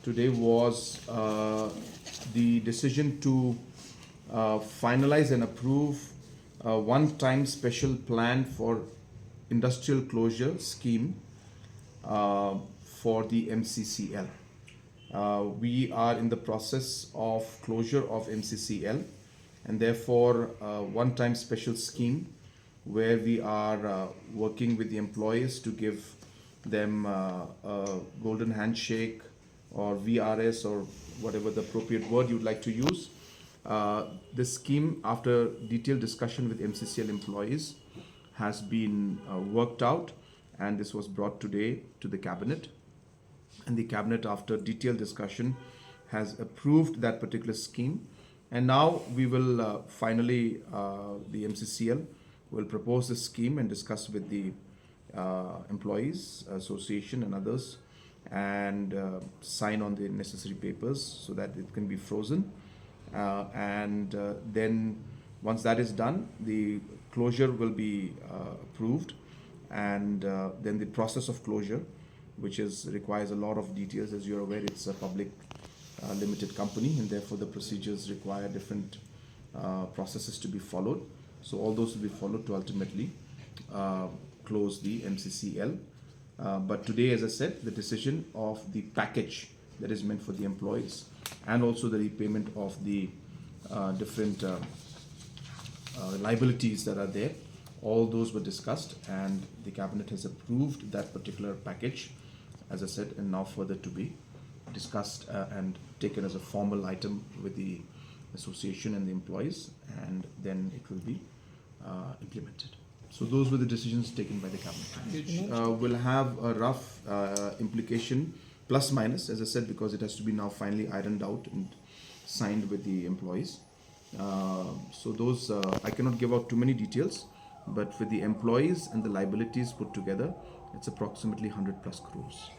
Today was the decision to finalize and approve a one-time special plan for industrial closure scheme for the MCCL. We are in the process of closure of MCCL, and therefore one-time special scheme where we are working with the employees to give them a golden handshake or VRS or whatever the appropriate word you'd like to use. This scheme, after detailed discussion with MCCL employees, has been worked out, and this was brought today to the cabinet. And the cabinet, after detailed discussion, has approved that particular scheme. And now we will finally, the MCCL will propose this scheme and discuss with the employees association and others, and sign on the necessary papers so that it can be frozen. Then once that is done, the closure will be approved, and then the process of closure, which requires a lot of details. As you're aware, it's a public limited company, and therefore the procedures require different processes to be followed. So all those will be followed to ultimately close the MCCL. But today, as I said, the decision of the package that is meant for the employees, and also the repayment of the different liabilities that are there, all those were discussed, and the cabinet has approved that particular package, as I said, and now further to be discussed and taken as a formal item with the association and the employees, and then it will be implemented. So those were the decisions taken by the cabinet. Package will have a rough implication, plus minus, as I said, because it has to be now finally ironed out and signed with the employees. So those, I cannot give out too many details, but with the employees and the liabilities put together, it's approximately 100 plus crores.